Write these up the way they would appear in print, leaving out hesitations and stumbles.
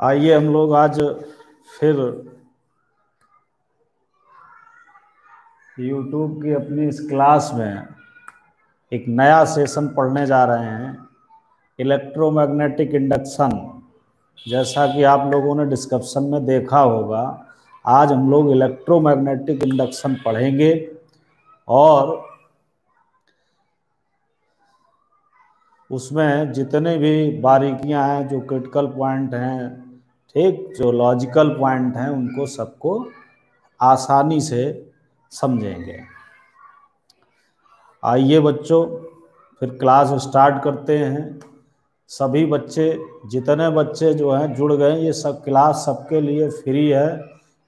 आइए हम लोग आज फिर YouTube की अपनी इस क्लास में एक नया सेशन पढ़ने जा रहे हैं, इलेक्ट्रोमैग्नेटिक इंडक्शन। जैसा कि आप लोगों ने डिस्क्रिप्शन में देखा होगा, आज हम लोग इलेक्ट्रोमैग्नेटिक इंडक्शन पढ़ेंगे और उसमें जितने भी बारीकियां हैं, जो क्रिटिकल पॉइंट हैं, ठीक, जो लॉजिकल पॉइंट हैं, उनको सबको आसानी से समझेंगे। आइए बच्चों, फिर क्लास स्टार्ट करते हैं। सभी बच्चे, जितने बच्चे जो हैं जुड़ गए, ये सब क्लास सबके लिए फ्री है,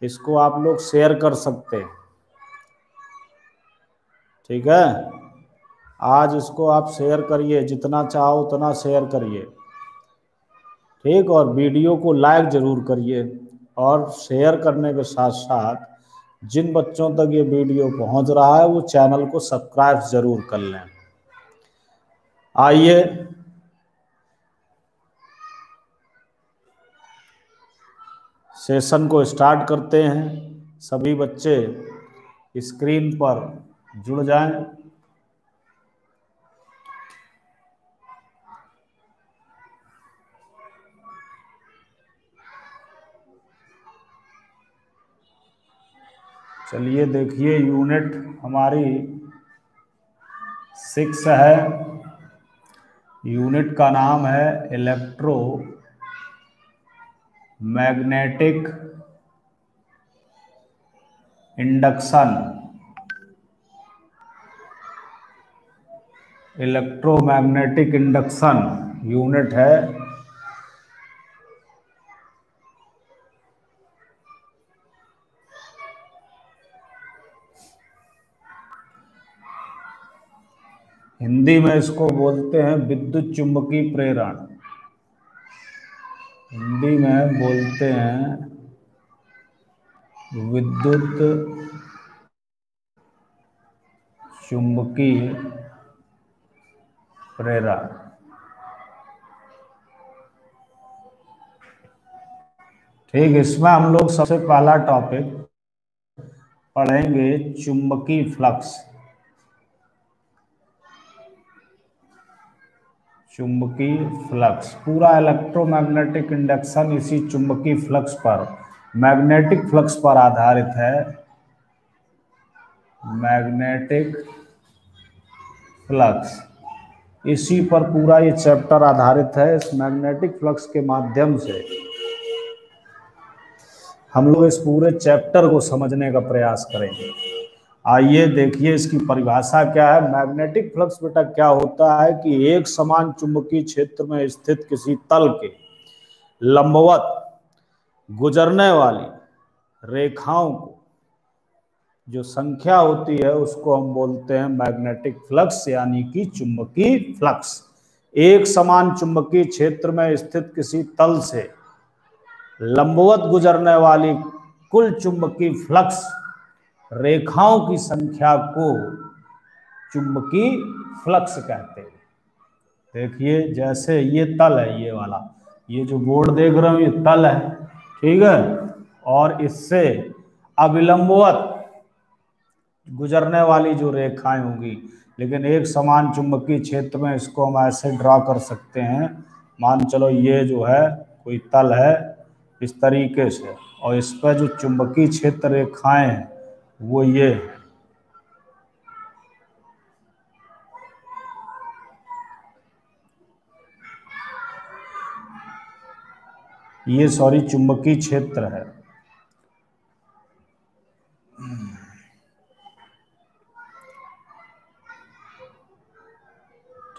इसको आप लोग शेयर कर सकते हैं, ठीक है। आज इसको आप शेयर करिए, जितना चाहो उतना शेयर करिए, ठीक। और वीडियो को लाइक जरूर करिए, और शेयर करने के साथ साथ जिन बच्चों तक ये वीडियो पहुंच रहा है वो चैनल को सब्सक्राइब जरूर कर लें। आइए सेशन को स्टार्ट करते हैं। सभी बच्चे स्क्रीन पर जुड़ जाएं। चलिए देखिए, यूनिट हमारी 6 है। यूनिट का नाम है electro magnetic induction. Electromagnetic induction unit है। हिंदी में इसको बोलते हैं विद्युत चुम्बकीय प्रेरण। हिंदी में बोलते हैं विद्युत चुम्बकीय प्रेरण। ठीक, इसमें हम लोग सबसे पहला टॉपिक पढ़ेंगे चुंबकीय फ्लक्स। चुंबकीय फ्लक्स, पूरा इलेक्ट्रोमैग्नेटिक इंडक्शन इसी चुंबकीय फ्लक्स पर, मैग्नेटिक फ्लक्स पर आधारित है। मैग्नेटिक फ्लक्स, इसी पर पूरा ये चैप्टर आधारित है। इस मैग्नेटिक फ्लक्स के माध्यम से हम लोग इस पूरे चैप्टर को समझने का प्रयास करेंगे। आइए देखिए इसकी परिभाषा क्या है। मैग्नेटिक फ्लक्स बेटा क्या होता है कि एक समान चुंबकीय क्षेत्र में स्थित किसी तल के लंबवत गुजरने वाली रेखाओं को जो संख्या होती है उसको हम बोलते हैं मैग्नेटिक फ्लक्स, यानी कि चुंबकीय फ्लक्स। एक समान चुंबकीय क्षेत्र में स्थित किसी तल से लंबवत गुजरने वाली कुल चुंबकीय फ्लक्स रेखाओं की संख्या को चुंबकीय फ्लक्स कहते हैं। देखिए जैसे ये तल है, ये वाला, ये जो बोर्ड देख रहे हो ये तल है, ठीक है। और इससे अविलंबवत गुजरने वाली जो रेखाएं होंगी, लेकिन एक समान चुंबकीय क्षेत्र में इसको हम ऐसे ड्रा कर सकते हैं। मान चलो ये जो है कोई तल है इस तरीके से, और इस पर जो चुंबकीय क्षेत्र रेखाएं हैं वो ये है। ये सॉरी चुंबकीय क्षेत्र है,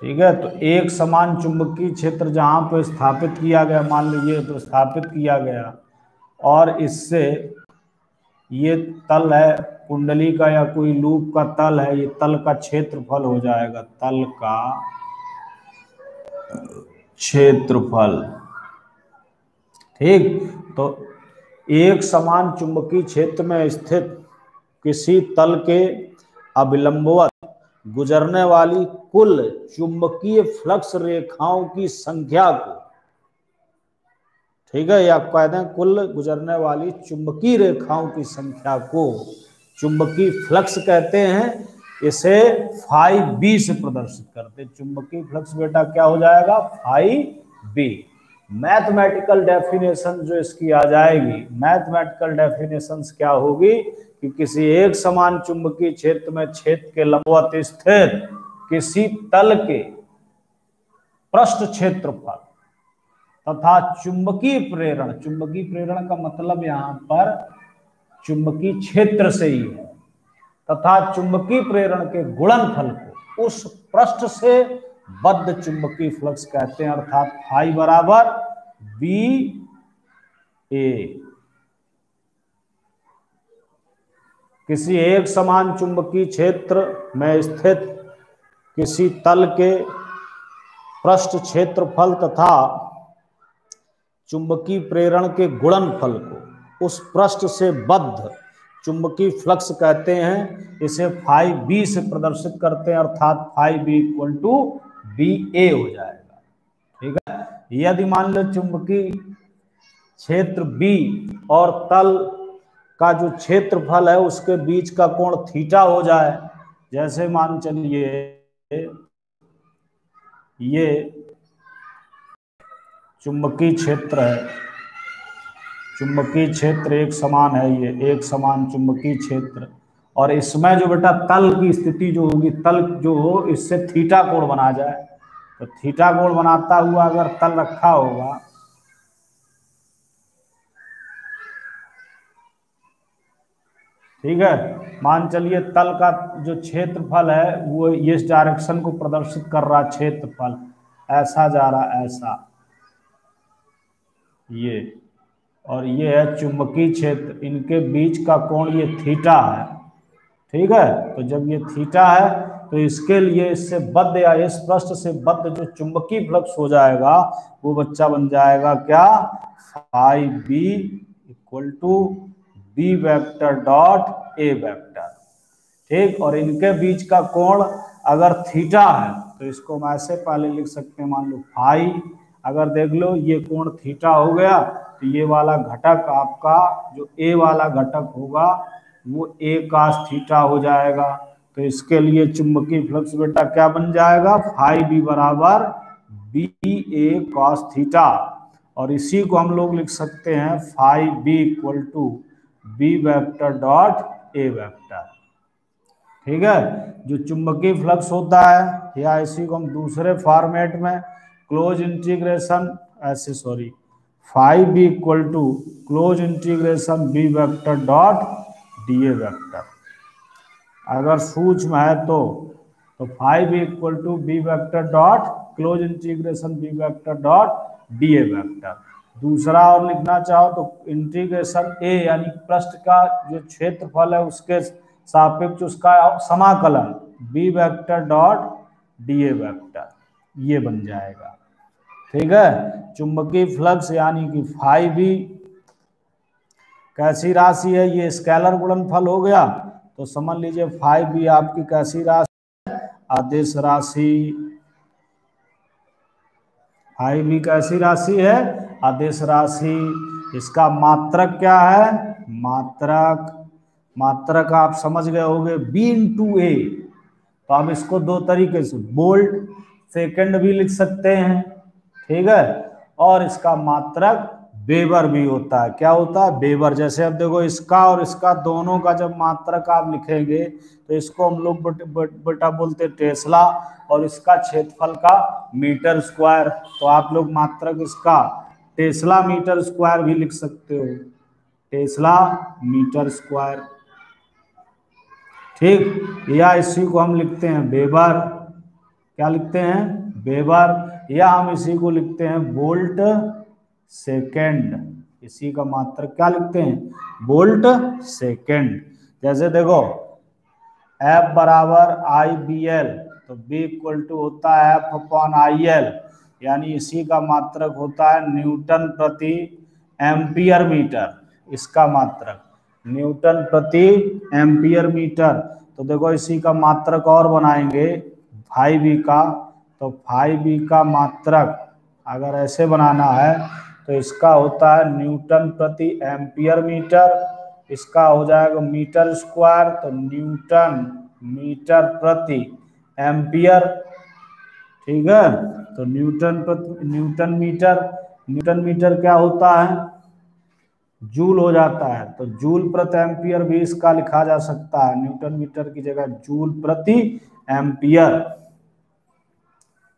ठीक है। तो एक समान चुंबकीय क्षेत्र जहां पर स्थापित किया गया, मान लीजिए तो स्थापित किया गया, और इससे ये तल है कुंडली का या कोई लूप का तल है, ये तल का क्षेत्रफल हो जाएगा, तल का क्षेत्रफल, ठीक। तो एक समान चुंबकीय क्षेत्र में स्थित किसी तल के अविलंबवत गुजरने वाली कुल चुंबकीय फ्लक्स रेखाओं की संख्या को ठीक है, या कहते हैं कुल गुजरने वाली चुंबकीय रेखाओं की संख्या को चुंबकीय फ्लक्स कहते हैं। इसे फाई बी से प्रदर्शित करते हैं। चुंबकीय फ्लक्स बेटा क्या हो जाएगा, फाई बी। मैथमेटिकल डेफिनेशन जो इसकी आ जाएगी, मैथमेटिकल डेफिनेशन क्या होगी कि किसी एक समान चुंबकीय क्षेत्र में क्षेत्र के लंबवत स्थित किसी तल के पृष्ठ क्षेत्रफल तथा चुंबकीय प्रेरण का मतलब यहां पर चुंबकीय क्षेत्र से ही है, तथा चुंबकीय प्रेरण के गुणनफल को उस पृष्ठ से बद्ध चुंबकीय फ्लक्स कहते हैं, अर्थात फाई बराबर बी ए। किसी एक समान चुंबकीय क्षेत्र में स्थित किसी तल के पृष्ठ क्षेत्रफल तथा चुंबकीय प्रेरण के गुणनफल को उस पृष्ठ से बद्ध चुंबकीय फ्लक्स कहते हैं। इसे फाई बी से प्रदर्शित करते हैं, अर्थात phi B equal to B A हो जाएगा। ठीक है, यदि मान लो चुंबकीय क्षेत्र बी और तल का जो क्षेत्रफल है उसके बीच का कोण थीटा हो जाए, जैसे मान चलिए ये चुंबकीय क्षेत्र है, चुंबकीय क्षेत्र एक समान है, ये एक समान चुंबकीय क्षेत्र, और इसमें जो बेटा तल की स्थिति जो होगी, तल जो हो इससे थीटा कोण बना जाए, तो थीटा कोण बनाता हुआ अगर तल रखा होगा, ठीक है, मान चलिए तल का जो क्षेत्रफल है वो इस डायरेक्शन को प्रदर्शित कर रहा, क्षेत्रफल ऐसा जा रहा, ऐसा ये, और ये है चुंबकीय क्षेत्र, इनके बीच का कोण ये थीटा है। ठीक है, तो जब ये थीटा है तो इसके लिए इससे बद्ध या इस पृष्ठ से बद्ध जो चुंबकीय फ्लक्स हो जाएगा वो बच्चा बन जाएगा क्या, phi B equal to B vector dot A vector. ठीक, और इनके बीच का कोण अगर थीटा है तो इसको हम ऐसे पहले लिख सकते हैं, मान लो फाई, अगर देख लो ये कोण थीटा हो गया तो ये वाला घटक आपका जो ए वाला घटक होगा वो ए कास थीटा हो जाएगा। तो इसके लिए चुंबकीय फ्लक्स बेटा क्या बन जाएगा, फाई बी बराबर बी ए कॉस थीटा, और इसी को हम लोग लिख सकते हैं phi B equal to B vector dot A vector. ठीक है, जो चुंबकीय फ्लक्स होता है या इसी को हम दूसरे फॉर्मेट में क्लोज इंटीग्रेशन ऐसे sorry phi B equal to close integration B vector dot D A vector. अगर सूक्ष्म है तो phi B equal to B vector dot close integration B vector dot D A vector. दूसरा और लिखना चाहो तो इंटीग्रेशन ए यानी पृष्ठ का जो क्षेत्रफल है उसके सापेक्ष उसका समाकलन B vector dot D A vector, ये बन जाएगा। ठीक है, चुंबकीय फ्लक्स यानी कि फाई बी कैसी राशि है, ये स्केलर गुणनफल हो गया, तो समझ लीजिए फाई बी आपकी कैसी राशि है, आदेश राशि। फाई बी कैसी राशि है, आदेश राशि। इसका मात्रक क्या है, मात्रक आप समझ गए होंगे बी इंटू ए। तो आप इसको दो तरीके से वोल्ट सेकंड भी लिख सकते हैं, ठीक है, और इसका मात्रक वेबर भी होता है। क्या होता है, वेबर। जैसे अब देखो इसका और इसका दोनों का जब मात्रक आप लिखेंगे तो इसको हम लोग बेटा बोलते टेस्ला, और इसका क्षेत्रफल का मीटर स्क्वायर, तो आप लोग मात्रक इसका टेस्ला मीटर स्क्वायर भी लिख सकते हो, टेस्ला मीटर स्क्वायर। ठीक, या इसी को हम लिखते हैं वेबर, क्या लिखते हैं, वेबर, या हम इसी को लिखते हैं वोल्ट सेकेंड। इसी का मात्रक क्या लिखते हैं, वोल्ट सेकेंड। जैसे देखो F बराबर आई बी एल, तो B इक्वल टू होता है F अपॉन आई एल, यानी इसी का मात्रक होता है न्यूटन प्रति एम्पियर मीटर। इसका मात्रक न्यूटन प्रति एम्पियर मीटर। तो देखो इसी का मात्रक और बनाएंगे फाई बी का, तो फाई बी का मात्रक अगर ऐसे बनाना है तो इसका होता है न्यूटन प्रति एम्पियर मीटर, इसका हो जाएगा मीटर स्क्वायर, तो न्यूटन मीटर प्रति एम्पियर। ठीक है, तो न्यूटन मीटर क्या होता है, जूल हो जाता है, तो जूल प्रति एम्पियर भी इसका लिखा जा सकता है, न्यूटन मीटर की जगह जूल प्रति एम्पियर।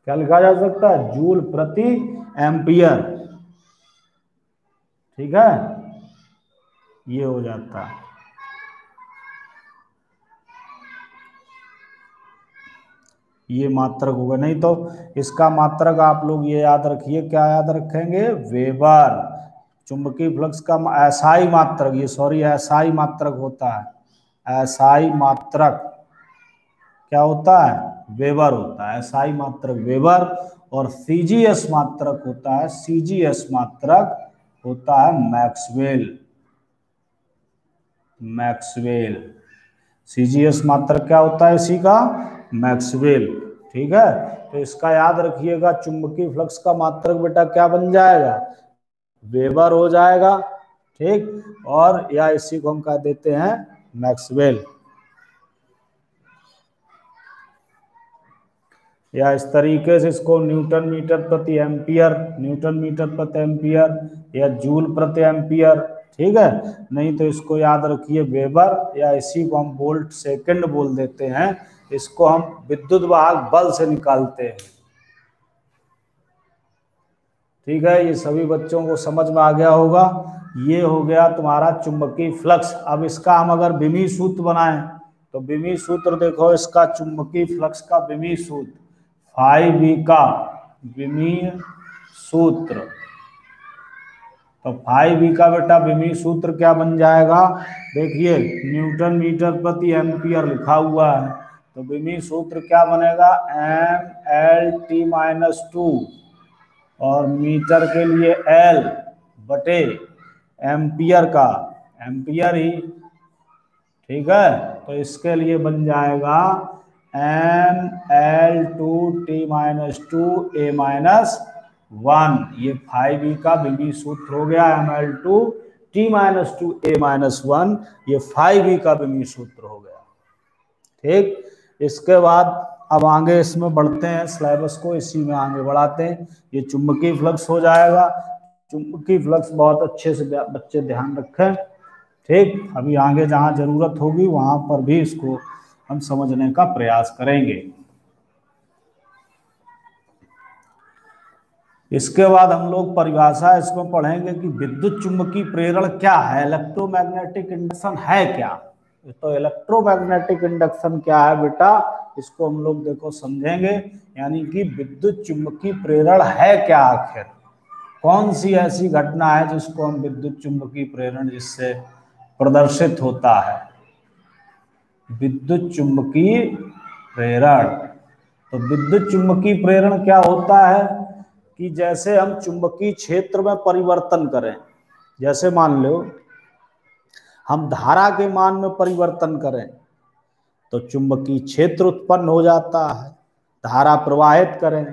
क्या लिखा जा सकता है, जूल प्रति एम्पियर। ठीक है, ये हो जाता है। ये मात्रक होगा, नहीं तो इसका मात्रक आप लोग ये याद रखिए, क्या याद रखेंगे, वेबर। चुंबकीय फ्लक्स का एसआई मात्रक, ये सॉरी एसआई मात्रक होता है, एसआई मात्रक क्या होता है, वेबर होता है, एसआई मात्रक वेबर। और सीजीएस मात्रक होता है, सीजीएस मात्रक होता है मैक्सवेल, मैक्सवेल। सीजीएस मात्रक क्या होता है इसी का, मैक्सवेल। ठीक है, तो इसका याद रखिएगा, चुंबकीय फ्लक्स का मात्रक बेटा क्या बन जाएगा, वेबर हो जाएगा। ठीक, और या इसी को हम कह देते हैं मैक्सवेल, या इस तरीके से इसको न्यूटन मीटर प्रति एम्पियर, न्यूटन मीटर प्रति एम्पियर या जूल प्रति एम्पियर। ठीक है, नहीं तो इसको याद रखिए वेबर, या इसी को हम वोल्ट सेकंड बोल देते हैं, इसको हम विद्युत वाहक बल से निकालते हैं। ठीक है, ये सभी बच्चों को समझ में आ गया होगा। ये हो गया तुम्हारा चुंबकीय फ्लक्स। अब इसका हम अगर विमीय सूत्र बनाएं, तो विमीय सूत्र देखो, इसका चुंबकीय फ्लक्स का विमीय सूत्र, फाई बी का विमीय सूत्र, तो फाई बी का बेटा विमीय सूत्र क्या बन जाएगा, देखिए न्यूटन मीटर प्रति एम्पियर लिखा हुआ है, तो विमीय सूत्र क्या बनेगा, mL_T-2, और मीटर के लिए L बटे एम्पियर का एम्पियर ही। ठीक है, तो इसके लिए बन जाएगा mL/2T-2A-1, ये फाई बी का विमीय सूत्र हो गया, mL/2T-2A-1, ये फाई बी का विमीय सूत्र हो गया। ठीक, इसके बाद अब आगे इसमें बढ़ते हैं, सिलेबस को इसी में आगे बढ़ाते हैं। ये चुंबकीय फ्लक्स हो जाएगा, चुंबकीय फ्लक्स बहुत अच्छे से बच्चे ध्यान रखें। ठीक, अभी आगे जहां जरूरत होगी वहां पर भी इसको हम समझने का प्रयास करेंगे। इसके बाद हम लोग परिभाषा इसमें पढ़ेंगे कि विद्युत चुंबकीय प्रेरण क्या है, इलेक्ट्रोमैग्नेटिक इंडक्शन है क्या। तो इलेक्ट्रोमैग्नेटिक इंडक्शन क्या है बेटा, इसको हम लोग देखो समझेंगे, यानी कि विद्युत चुंबकीय प्रेरण है क्या, आखिर कौन सी ऐसी घटना है जिसको हम विद्युत चुंबकीय प्रेरण जिससे प्रदर्शित होता है, विद्युत चुंबकीय प्रेरण। तो विद्युत चुंबकीय प्रेरण क्या होता है कि जैसे हम चुंबकीय क्षेत्र में परिवर्तन करें, जैसे मान लो हम धारा के मान में परिवर्तन करें तो चुंबकीय क्षेत्र उत्पन्न हो जाता है, धारा प्रवाहित करें,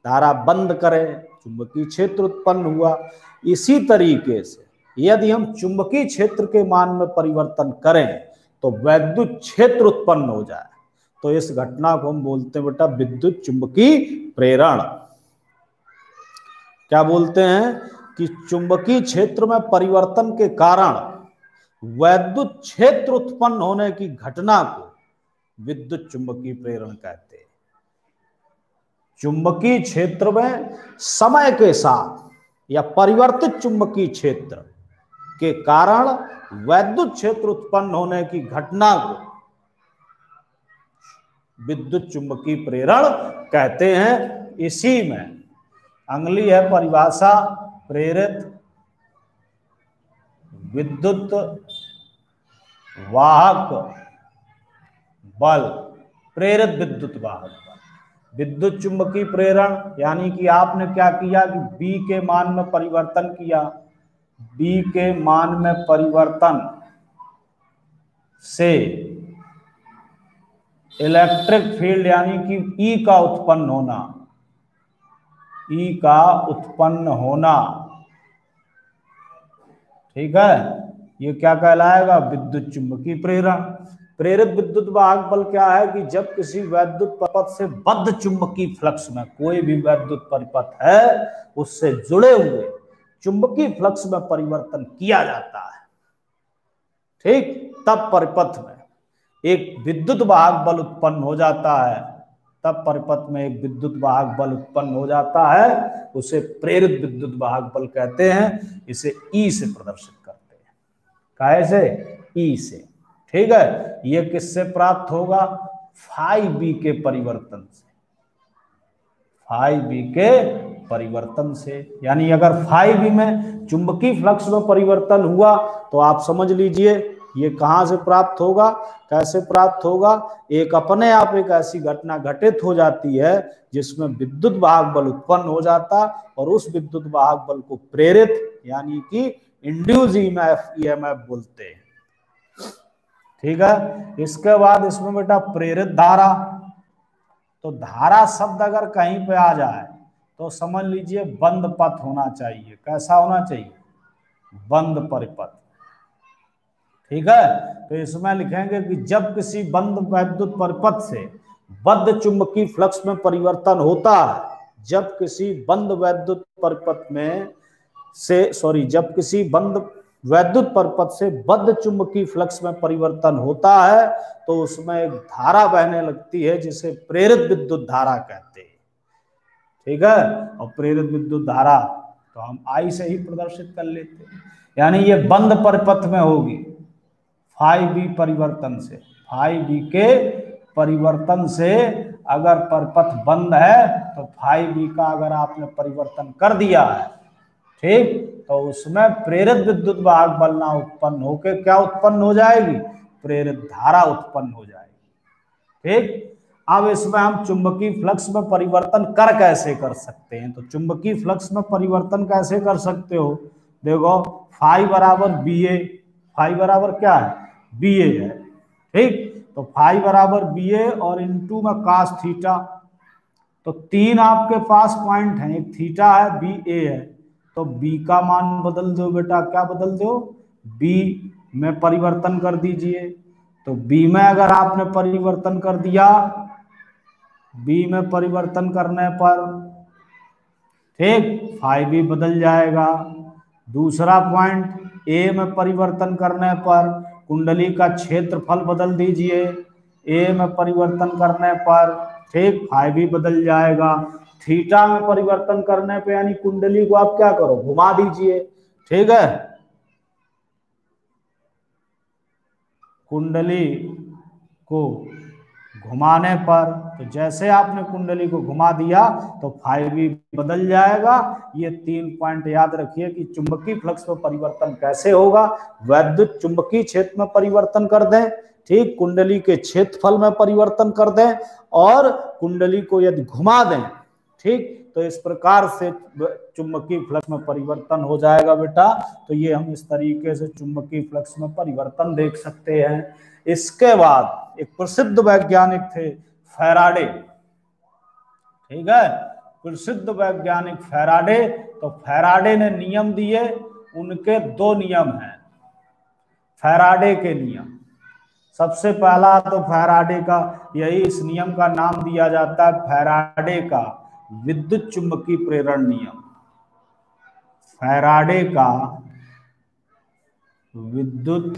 धारा बंद करें, चुंबकीय क्षेत्र उत्पन्न हुआ। इसी तरीके से यदि हम चुंबकीय क्षेत्र के मान में परिवर्तन करें तो वैद्युत क्षेत्र उत्पन्न हो जाए, तो इस घटना को हम बोलते हैं बेटा विद्युत चुंबकीय प्रेरण। क्या बोलते हैं कि चुंबकीय क्षेत्र में परिवर्तन के कारण वैद्युत क्षेत्र उत्पन्न होने की घटना को विद्युत चुंबकीय प्रेरण कहते हैं। चुंबकीय क्षेत्र में समय के साथ या परिवर्तित चुंबकीय क्षेत्र के कारण वैद्युत क्षेत्र उत्पन्न होने की घटना को विद्युत चुंबकीय प्रेरण कहते हैं। इसी में अगली है परिभाषा, प्रेरित विद्युत वाहक बल, प्रेरित विद्युत वाहक बल। विद्युत चुंबकीय प्रेरण यानी कि आपने क्या किया कि B के मान में परिवर्तन किया, B के मान में परिवर्तन से इलेक्ट्रिक फील्ड यानी कि E का उत्पन्न होना, E का उत्पन्न होना ठीक है, ये क्या कहलाएगा? विद्युत चुंबकीय प्रेरण। प्रेरित विद्युत वाहक बल क्या है कि जब किसी वैद्युत परिपथ से बद्ध चुंबकीय फ्लक्स में, कोई भी वैद्युत परिपथ है उससे जुड़े हुए चुंबकीय फ्लक्स में परिवर्तन किया जाता है, ठीक, तब परिपथ में एक विद्युत वाहक बल उत्पन्न हो जाता है। तब परिपथ में एक विद्युत वाहक बल उत्पन्न हो जाता है, उसे प्रेरित विद्युत वाहक बल कहते हैं। इसे ई से प्रदर्शित करते हैं। कैसे? ई से। ठीक है, ये किससे प्राप्त होगा? फाई बी के परिवर्तन से। फाई बी के परिवर्तन से, यानी अगर फाई बी में चुंबकीय फ्लक्स में परिवर्तन हुआ तो आप समझ लीजिए ये कहां से प्राप्त होगा, कैसे प्राप्त होगा? एक अपने आप एक ऐसी घटना घटित हो जाती है जिसमें विद्युत वाहक बल उत्पन्न हो जाता, और उस विद्युत वाहक बल को प्रेरित यानी कि इंड्यूस ईएमएफ बोलते हैं। ठीक है, इसके बाद इसमें बेटा प्रेरित धारा। तो धारा शब्द अगर कहीं पे आ जाए तो समझ लीजिए बंद पथ होना चाहिए। कैसा होना चाहिए? बंद परिपथ। ठीक है, तो इसमें लिखेंगे कि जब किसी बंद वैद्युत परिपथ से बद्ध चुंबकीय फ्लक्स में परिवर्तन होता है, जब किसी बंद वैद्युत परिपथ में से जब किसी बंद वैद्युत परिपथ से बद्ध चुंबकीय फ्लक्स में परिवर्तन होता है तो उसमें एक धारा बहने लगती है जिसे प्रेरित विद्युत धारा कहते हैं। ठीक है, और प्रेरित विद्युत धारा तो हम आई से ही प्रदर्शित कर लेते हैं, यानी ये बंद परिपथ में होगी फाई बी परिवर्तन से। फाई बी के परिवर्तन से अगर परिपथ बंद है तो फाई बी का अगर आपने परिवर्तन कर दिया है, ठीक, तो उसमें प्रेरित विद्युत वाहक बल ना उत्पन्न होकर क्या उत्पन्न हो जाएगी? प्रेरित धारा उत्पन्न हो जाएगी। ठीक, अब इसमें हम चुंबकीय फ्लक्स में परिवर्तन कर कैसे कर सकते हैं? तो चुंबकीय फ्लक्स में परिवर्तन कैसे कर सकते हो? देखो, फाई बराबर बी ए, फाई बराबर क्या है? बी ए है। ठीक, तो फाई बराबर बी ए और इनटू में कास थीटा। तो तीन आपके पास पॉइंट हैं, एक थीटा है, बी ए है, तो बी का मान बदल दो बेटा। क्या बदल दो? बी में परिवर्तन कर दीजिए। तो बी में अगर आपने परिवर्तन कर दिया, बी में परिवर्तन करने पर, ठीक, फाई बी बदल जाएगा। दूसरा पॉइंट, ए में परिवर्तन करने पर कुंडली का क्षेत्रफल बदल दीजिए। ए में परिवर्तन करने पर, ठीक, फाई बी बदल जाएगा। थीटा में परिवर्तन करने पे यानी कुंडली को आप क्या करो? घुमा दीजिए। ठीक है, कुंडली को घुमाने पर, तो जैसे आपने कुंडली को घुमा दिया तो फाई बी बदल जाएगा। ये 3 पॉइंट याद रखिए कि चुंबकीय फ्लक्स में परिवर्तन कैसे होगा। वैद्युत चुंबकीय क्षेत्र में परिवर्तन कर दें, ठीक, कुंडली के क्षेत्रफल में परिवर्तन कर दें और कुंडली को यदि घुमा दें, ठीक, तो इस प्रकार से चुंबकीय फ्लक्स में परिवर्तन हो जाएगा बेटा। तो ये हम इस तरीके से चुंबकीय फ्लक्स में परिवर्तन देख सकते हैं। इसके बाद एक प्रसिद्ध वैज्ञानिक थे फैराडे। ठीक है, प्रसिद्ध वैज्ञानिक फैराडे। तो फैराडे ने नियम दिए, उनके 2 नियम हैं फैराडे के नियम। सबसे पहला तो फैराडे का यही, इस नियम का नाम दिया जाता है फैराडे का विद्युत चुंबकीय प्रेरण नियम। फैराडे का विद्युत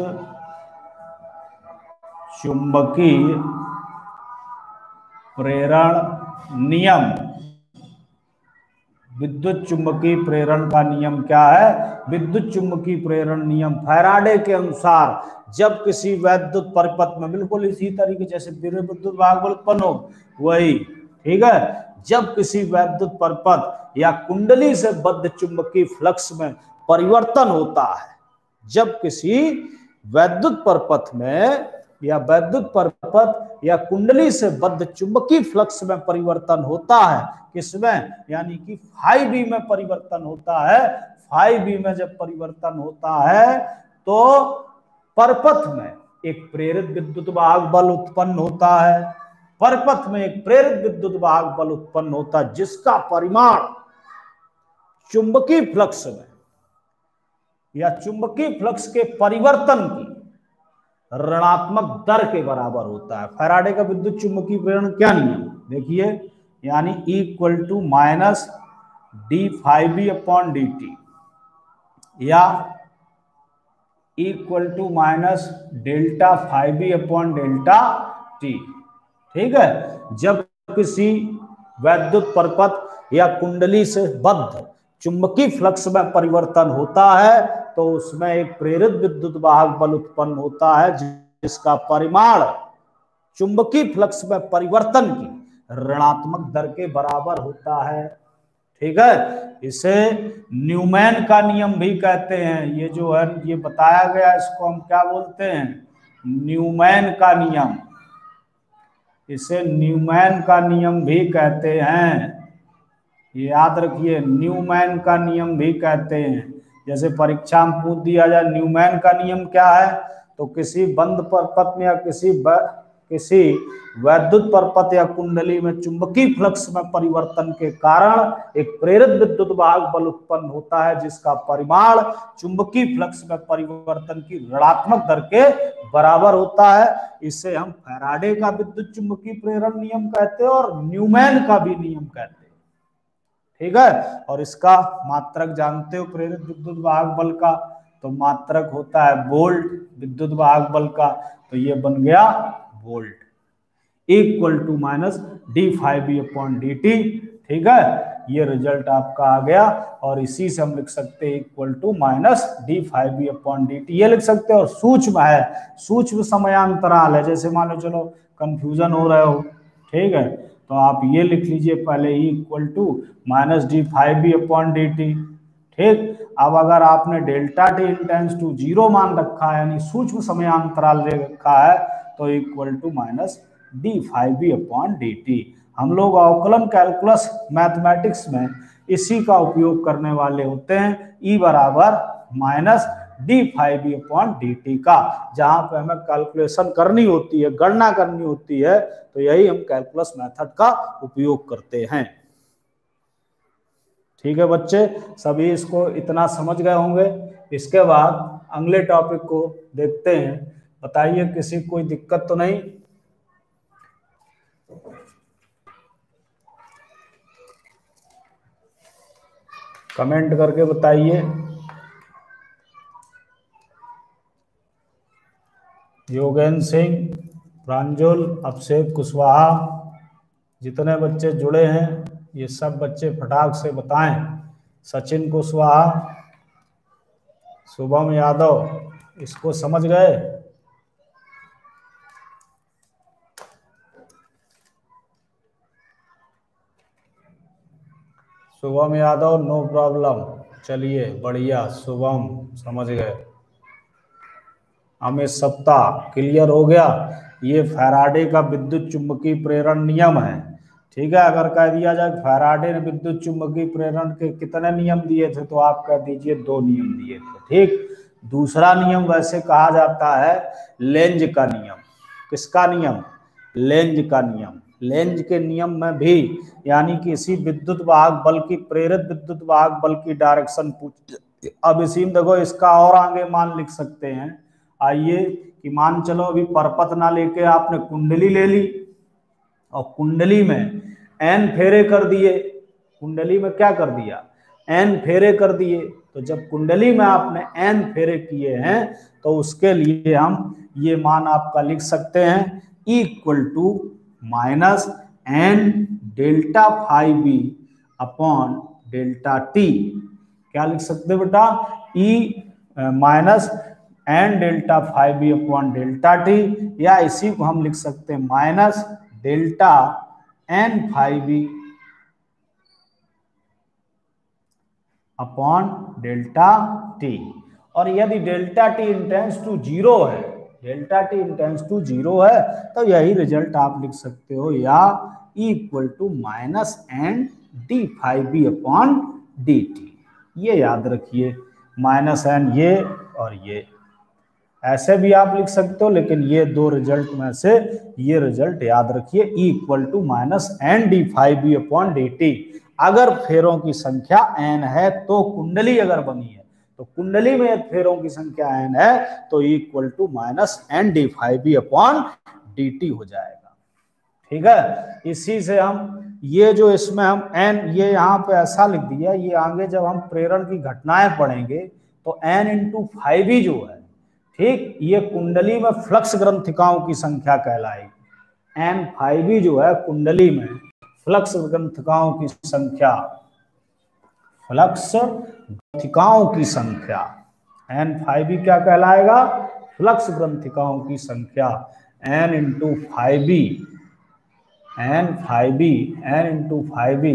चुंबकीय प्रेरण नियम। विद्युत चुंबकीय प्रेरण का नियम क्या है? विद्युत चुंबकीय प्रेरण नियम फैराडे के अनुसार जब किसी वैद्युत परिपथ में, बिल्कुल इसी तरीके जैसे विद्युत वाहक बल उत्पन्न हो वही, ठीक है, जब किसी वैद्युत परिपथ या कुंडली से बद्ध चुंबकीय फ्लक्स में परिवर्तन होता है, जब किसी वैद्युत परिपथ में या वैद्युत परिपथ या कुंडली से बद्ध चुंबकीय फ्लक्स में परिवर्तन होता है, किसमें? यानी कि फाई बी में परिवर्तन होता है। फाई बी में जब परिवर्तन होता है तो परिपथ में एक प्रेरित विद्युत वाहक बल उत्पन्न होता है। परिपथ में एक प्रेरित विद्युत वाहक बल उत्पन्न होता है जिसका परिमाण चुंबकीय फ्लक्स में या चुंबकीय फ्लक्स के परिवर्तन की ऋणात्मक दर के बराबर होता है। फैराडे का विद्युत चुंबकीय प्रेरण क्या नियम देखिए, यानी equal to minus d∅b upon dt या equal to minus delta phi B upon delta T. ठीक है, जब किसी वैद्युत परपथ या कुंडली से बद्ध चुंबकीय फ्लक्स में परिवर्तन होता है तो उसमें एक प्रेरित विद्युत वाहक बल उत्पन्न होता है जिसका परिमाण चुंबकीय फ्लक्स में परिवर्तन की ऋणात्मक दर के बराबर होता है। ठीक है, इसे न्यूमैन का नियम भी कहते हैं। ये जो है ये बताया गया, इसको हम क्या बोलते हैं, न्यूमैन का नियम। इसे न्यूमैन का नियम भी कहते हैं, याद रखिए, न्यूमैन का नियम भी कहते हैं। जैसे परीक्षा में पूछ दिया जाए न्यूमैन का नियम क्या है, तो किसी बंद परपथ में या किसी वैद्युत परपथ या कुंडली में चुंबकीय फ्लक्स में परिवर्तन के कारण एक प्रेरित विद्युत वाहक बल उत्पन्न होता है जिसका परिमाण चुंबकीय फ्लक्स में परिवर्तन की ऋणात्मक दर के बराबर होता है। इसे हम फैराडे का विद्युत चुंबकीय प्रेरण नियम कहते हैं और न्यूमैन का भी नियम कहते हैं। ठीक है, और इसका मात्रक जानते हो प्रेरित विद्युत वाहक बल का, तो मात्रक होता है वोल्ट विद्युत वाहक बल का, तो ये बन गया volt equal to minus d∅b upon dt। ठीक है, ये रिजल्ट आपका आ गया और इसी से हम लिख सकते हैं equal to minus d∅b upon dt, ये लिख सकते हैं। और सूक्ष्म है, सूक्ष्म समयांतराल है, जैसे मान लो चलो कंफ्यूजन हो रहे हो, ठीक है, तो आप ये लिख लीजिए पहले equal to minus d∅b upon dt। ठीक, अब अगर आपने डेल्टा t इंटेंस टू 0 मान रखा है यानी सूक्ष्म समयांतराल ले रखा है तो equal to minus d∅b upon dt। हम लोग अवकलन कैलकुलस मैथमेटिक्स में इसी का उपयोग करने वाले होते हैं, E बराबर माइनस d∅b अपॉन dt का। जहां पे हमें कैलकुलेशन करनी होती है, गणना करनी होती है, तो यही हम कैलकुलस मेथड का उपयोग करते हैं। ठीक है बच्चे, सभी इसको इतना समझ गए होंगे। इसके बाद अगले टॉपिक को देखते हैं। बताइए किसी कोई दिक्कत तो नहीं? कमेंट करके बताइए। योगेंद्र सिंह, प्रांजल, अभिषेक कुशवाहा, जितने बच्चे जुड़े हैं ये सब बच्चे फटाक से बताएं। सचिन कुशवाहा, शुभम यादव, इसको समझ गए? शुभम यादव, नो प्रॉब्लम, चलिए बढ़िया, शुभम समझ गए। अमित सप्ताह क्लियर हो गया। ये फैराडे का विद्युत चुंबकीय प्रेरण नियम है। ठीक है, अगर कह दिया जाए फैराडे ने विद्युत चुंबकीय प्रेरण के कितने नियम दिए थे तो आप कह दीजिए 2 नियम दिए थे। ठीक, दूसरा नियम वैसे कहा जाता है लेंज का नियम। किसका नियम? लेंज का नियम। लेंज के नियम में भी यानी किसी विद्युत वाहक बल की प्रेरित विद्युत वाहक बल की डायरेक्शन पूछ। अब इसी में देखो इसका और आगे मान लिख सकते हैं। आइए कि मान चलो अभी परपथ ना लेके आपने कुंडली ले ली और कुंडली में n फेरे कर दिए। कुंडली में क्या कर दिया? n फेरे कर दिए। तो जब कुंडली में आपने n फेरे किए हैं तो उसके लिए हम ये मान आपका लिख सकते हैं equal to minus n delta phi B upon delta T. क्या लिख सकते हैं बेटा? E minus n delta phi B upon delta T, या इसी को हम लिख सकते हैं minus delta n phi B upon delta T. और यदि डेल्टा टी इंटेंस टू 0 है, डेल्टा टी इंटेंस टू 0 है, तो यही रिजल्ट आप लिख सकते हो, या equal to minus n d∅b upon dt। ये याद रखिए, माइनस n ये और ये, ऐसे भी आप लिख सकते हो, लेकिन ये 2 रिजल्ट में से ये रिजल्ट याद रखिए, equal to minus n d∅b upon dt। अगर फेरों की संख्या n है तो कुंडली अगर बनी है तो कुंडली में फेरों की संख्या n है तो equal to minus N D phi B upon D T हो जाएगा। ठीक है, इसी से हम ये जो इसमें हम n ये यहाँ पे ऐसा लिख दिया, ये आगे जब हम प्रेरण की घटनाएं पढ़ेंगे तो n इंटू फाइव ही जो है, ठीक, ये कुंडली में फ्लक्स ग्रंथिकाओं की संख्या कहलाएगी। n फाइव ही जो है कुंडली में फ्लक्स ग्रंथिकाओं की संख्या, फ्लक्स ग्रंथिकाओं की संख्या n फाइव ही क्या कहलाएगा, फ्लक्स ग्रंथिकाओं की संख्या n into phi B, n into phi B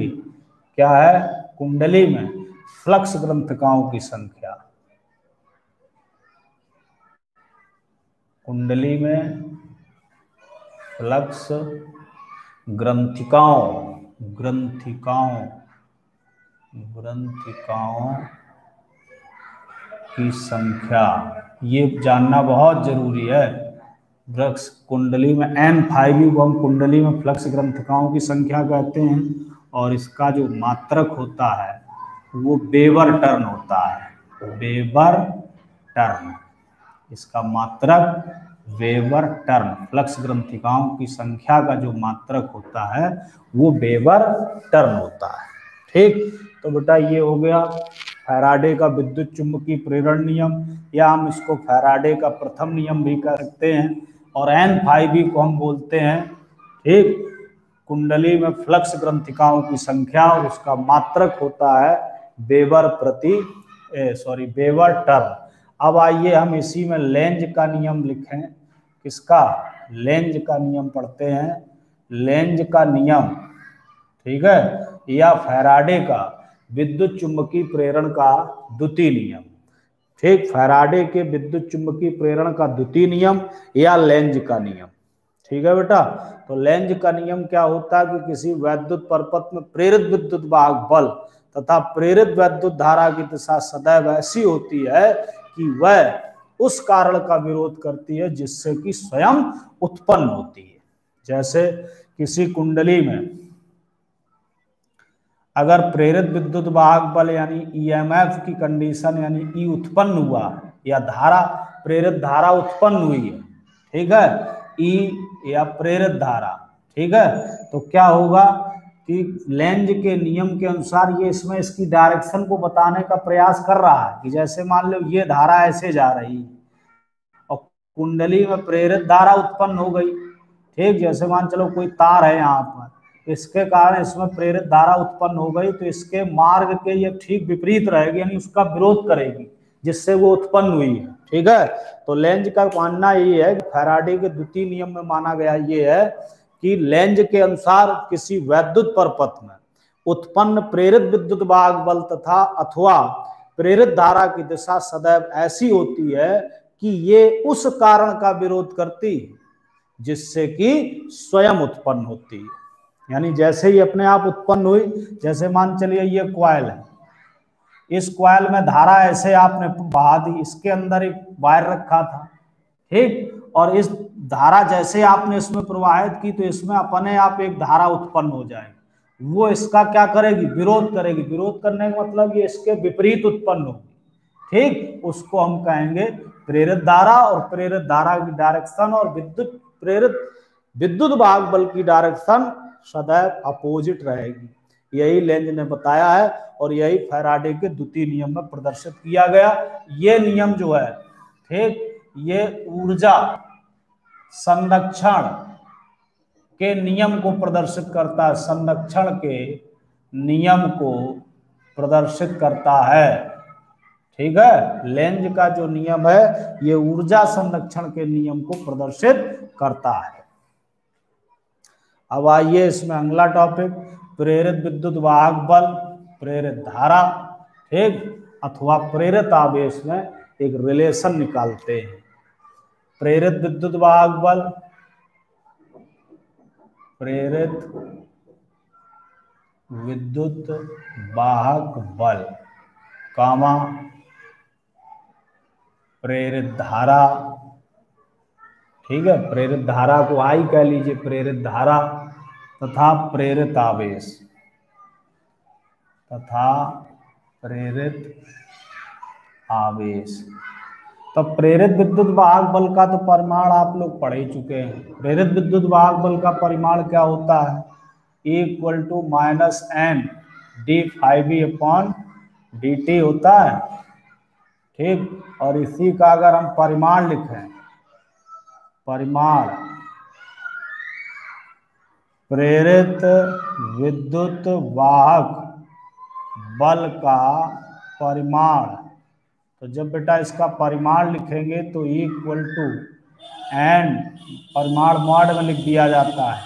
क्या है, कुंडली में फ्लक्स ग्रंथिकाओं की संख्या, कुंडली में फ्लक्स ग्रंथिकाओं की संख्या, ये जानना बहुत जरूरी है। वृक्ष कुंडली में n फाइव को हम कुंडली में फ्लक्स ग्रंथिकाओं की संख्या कहते हैं, और इसका जो मात्रक होता है वो वेबर टर्न होता है, वेबर टर्न, इसका मात्रक वेबर टर्न, फ्लक्स ग्रंथिकाओं की संख्या का जो मात्रक होता है वो वेबर टर्न होता है। ठीक, तो बेटा ये हो गया फैराडे का विद्युत चुंबकीय प्रेरण नियम, या हम इसको फैराडे का प्रथम नियम भी कह सकते हैं, और n फाइव बी को हम बोलते हैं, ठीक, कुंडली में फ्लक्स ग्रंथिकाओं की संख्या और उसका मात्रक होता है वेबर टर्न। अब आइए हम इसी में लेंज का नियम लिखें। किसका, लेंज का नियम पढ़ते हैं, लेंज का नियम, ठीक है, या फैराडे का विद्युत चुंबकीय प्रेरण का द्वितीय नियम। ठीक, फैराडे के विद्युत चुंबकीय प्रेरण का द्वितीय नियम या लेंज का नियम। ठीक है बेटा, तो लेंज का नियम क्या होता है कि किसी वैद्युत परपथ में प्रेरित विद्युत वाहक बल तथा प्रेरित वैद्युत धारा की दिशा सदैव ऐसी होती है कि वह उस कारण का विरोध करती है जिससे कि स्वयं उत्पन्न होती है। जैसे किसी कुंडली में अगर प्रेरित विद्युत वाहक बल यानी ईएमएफ की कंडीशन यानी ई उत्पन्न हुआ या धारा, प्रेरित धारा उत्पन्न हुई है, ठीक है, ई या प्रेरित धारा, ठीक है, तो क्या होगा कि लेंज के नियम के अनुसार ये इसमें इसकी डायरेक्शन को बताने का प्रयास कर रहा है कि जैसे मान लो ये धारा ऐसे जा रही है और कुंडली में प्रेरित धारा उत्पन्न हो गई, ठीक, जैसे मान चलो कोई तार है यहाँ पर, इसके कारण इसमें प्रेरित धारा उत्पन्न हो गई, तो इसके मार्ग के ये ठीक विपरीत रहेगी, यानी उसका विरोध करेगी जिससे वो उत्पन्न हुई है। ठीक है, तो लेंज का मानना ये है, फैराडे के द्वितीय नियम में माना गया ये है कि लेंज के अनुसार किसी वैद्युत परपथ में उत्पन्न प्रेरित विद्युत वाहक बल तथा अथवा प्रेरित धारा की दिशा सदैव ऐसी होती है कि ये उस कारण का विरोध करती है जिससे कि स्वयं उत्पन्न होती है। यानी जैसे ही अपने आप उत्पन्न हुई, जैसे मान चलिए ये कॉइल है, इस कॉइल में धारा ऐसे आपने बहा दी, इसके अंदर एक वायर रखा था, ठीक, और इस धारा जैसे आपने इसमें प्रवाहित की तो इसमें अपने आप एक धारा उत्पन्न हो जाएगी, वो इसका क्या करेगी, विरोध करेगी। विरोध करने का मतलब ये इसके विपरीत उत्पन्न होगी, ठीक, उसको हम कहेंगे प्रेरित धारा, और प्रेरित धारा की डायरेक्शन और विद्युत प्रेरित विद्युत वाहक बल की डायरेक्शन सदैव अपोजिट रहेगी। यही लेंज ने बताया है और यही फैराडे के द्वितीय नियम में प्रदर्शित किया गया। ये नियम जो है, ठीक, ये ऊर्जा संरक्षण के नियम को प्रदर्शित करता है, संरक्षण के नियम को प्रदर्शित करता है। ठीक है, लेंज का जो नियम है ये ऊर्जा संरक्षण के नियम को प्रदर्शित करता है। अब आइए इसमें अगला टॉपिक, प्रेरित विद्युत वाहक बल, प्रेरित धारा, ठीक, अथवा प्रेरित आवेश में एक रिलेशन निकालते हैं। प्रेरित विद्युत वाहक बल, प्रेरित विद्युत वाहक बल, कामा प्रेरित धारा, ठीक है, प्रेरित धारा को आई कह लीजिए, प्रेरित धारा तथा प्रेरित आवेश तथा प्रेरित आवेश। तो प्रेरित विद्युत वाहक बल का तो परिमाण आप लोग पढ़ ही चुके हैं। प्रेरित विद्युत वाहक बल का परिमाण क्या होता है? Equal to minus N D phi E upon D T होता है, ठीक। और इसी का अगर हम परिमाण लिखें, परिमाण प्रेरित विद्युत वाहक बल का परिमाण, तो जब बेटा इसका परिमाण लिखेंगे तो इक्वल टू एन, परिमाण मॉड में लिख दिया जाता है,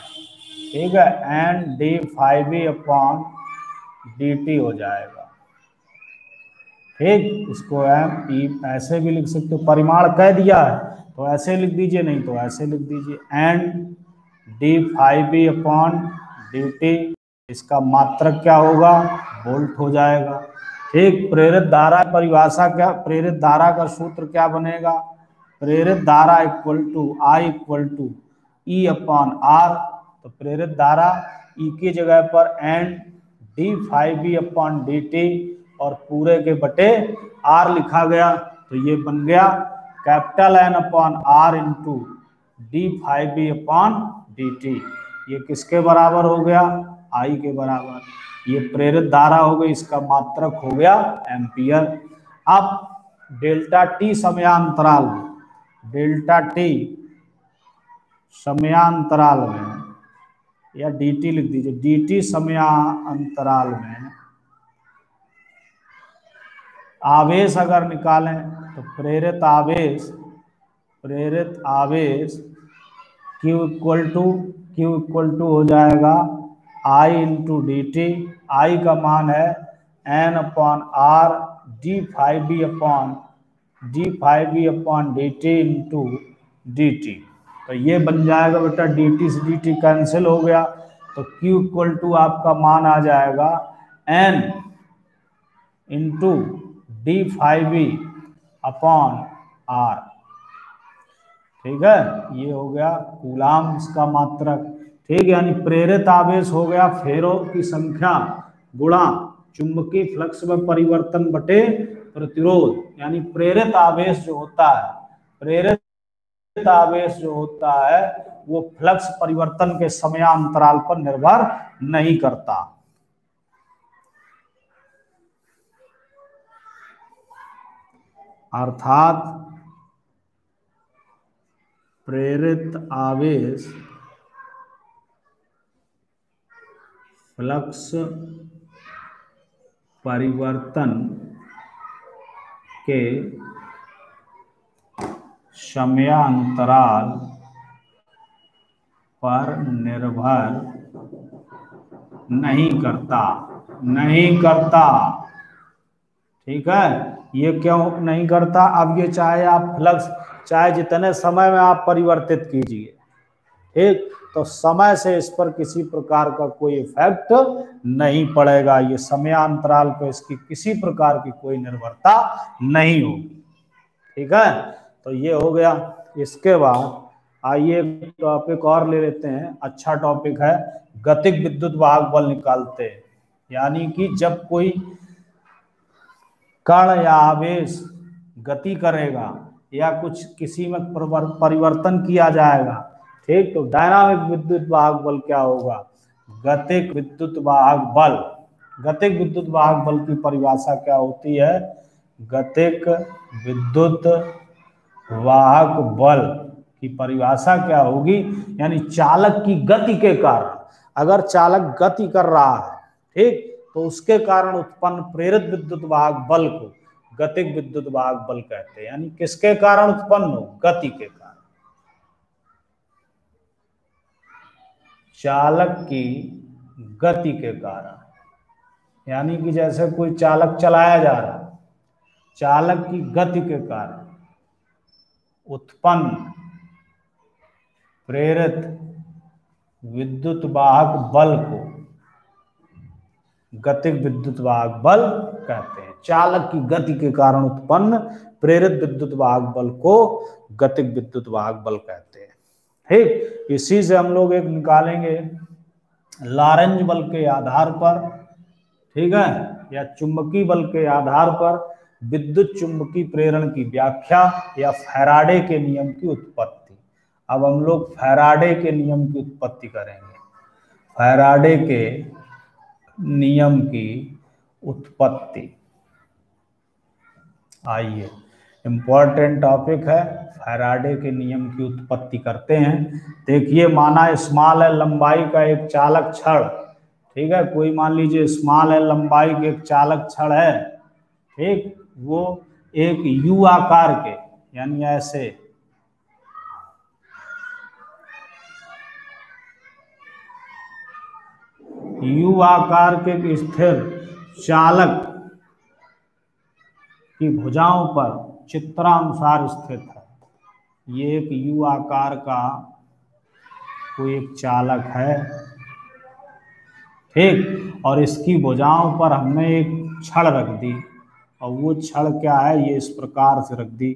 ठीक है, N D phi E upon D T हो जाएगा, ठीक। इसको एम ई ऐसे भी लिख सकते हो, परिमाण कह दिया है तो ऐसे लिख दीजिए, नहीं तो ऐसे लिख दीजिए, N D phi E upon D T. इसका मात्रक क्या होगा? वोल्ट हो जाएगा, ठीक। प्रेरित धारा परिभाषा क्या, प्रेरित धारा का सूत्र क्या बनेगा? प्रेरित धारा equal to I equal to E upon R. तो प्रेरित धारा ई की जगह पर N D phi E upon D T और पूरे के बटे आर लिखा गया, तो ये बन गया capital N upon R into D phi E upon D T. ये किसके बराबर हो गया? आई के बराबर। ये प्रेरित धारा हो गई, इसका मात्रक हो गया एम्पियर। अब डेल्टा टी समयांतराल में, डेल्टा टी समयांतराल में, या dt लिख दीजिए, dt समयांतराल में आवेश अगर निकालें तो प्रेरित आवेश Q इक्वल टू हो जाएगा I इंटू डी टी। आई का मान है n upon R D phi E upon D T into D T. तो ये बन जाएगा बेटा, डी टी से डी टी कैंसिल हो गया, तो Q इक्वल टू आपका मान आ जाएगा n into D phi E upon R, ठीक है। ये हो गया कूलाम इसका मात्रक, ठीक। यानी प्रेरित आवेश हो गया फेरों की संख्या गुणा चुंबकीय फ्लक्स में परिवर्तन बटे प्रतिरोध। यानी प्रेरित आवेश जो होता है, प्रेरित आवेश जो होता है वो फ्लक्स परिवर्तन के समयांतराल पर निर्भर नहीं करता। अर्थात प्रेरित आवेश फ्लक्स परिवर्तन के समयांतराल पर निर्भर नहीं करता, ठीक है। ये क्यों नहीं करता? अब ये चाहे आप फ्लक्स चाहे जितने समय में आप परिवर्तित कीजिए, ठीक, तो समय से इस पर किसी प्रकार का कोई इफेक्ट नहीं पड़ेगा। ये समयांतराल पर इसकी किसी प्रकार की कोई निर्भरता नहीं होगी, ठीक है। तो ये हो गया। इसके बाद आइए टॉपिक और ले लेते हैं, अच्छा टॉपिक है, गतिक विद्युत वाहक बल निकालते हैं। यानी कि जब कोई कण या आवेश गति करेगा या कुछ किसी में परिवर्तन किया जाएगा, ठीक, तो डायनामिक विद्युत वाहक बल क्या होगा? गतिक विद्युत वाहक बल। गतिक विद्युत वाहक बल की परिभाषा क्या होती है? गतिक विद्युत वाहक बल की परिभाषा क्या होगी? यानी चालक की गति के कारण, अगर चालक गति कर रहा है, ठीक, तो उसके कारण उत्पन्न प्रेरित विद्युत वाहक बल को गतिक विद्युत वाहक बल कहते हैं। यानी किसके कारण उत्पन्न हो? गति के कारण, चालक की गति के कारण। यानी कि जैसे कोई चालक चलाया जा रहा है, चालक की गति के कारण उत्पन्न प्रेरित विद्युत वाहक बल को गतिक विद्युत वाहक बल कहते हैं। चालक की गति के कारण उत्पन्न प्रेरित विद्युत वाहक बल को गतिक विद्युत वाहक बल कहते हैं, ठीक। इसी से हम लोग एक निकालेंगे लॉरेंज बल के आधार पर, ठीक है, या चुंबकीय बल के आधार पर विद्युत चुंबकीय प्रेरण की व्याख्या या फैराडे के नियम की उत्पत्ति। अब हम लोग फैराडे के नियम की उत्पत्ति करेंगे। फैराडे के नियम की उत्पत्ति, आइए इंपॉर्टेंट टॉपिक है, फैराडे के नियम की उत्पत्ति करते हैं। देखिए, माना स्मॉल एल लंबाई का एक चालक छड़, ठीक है, कोई मान लीजिए स्मॉल एल लंबाई के एक चालक छड़ है, ठीक, वो एक यू आकार के, यानी ऐसे यू आकार के एक स्थिर चालक की भुजाओं पर चित्रानुसार स्थित है। ये एक यू आकार का कोई एक चालक है, ठीक, और इसकी भुजाओं पर हमने एक छड़ रख दी, और वो छड़ क्या है, ये इस प्रकार से रख दी,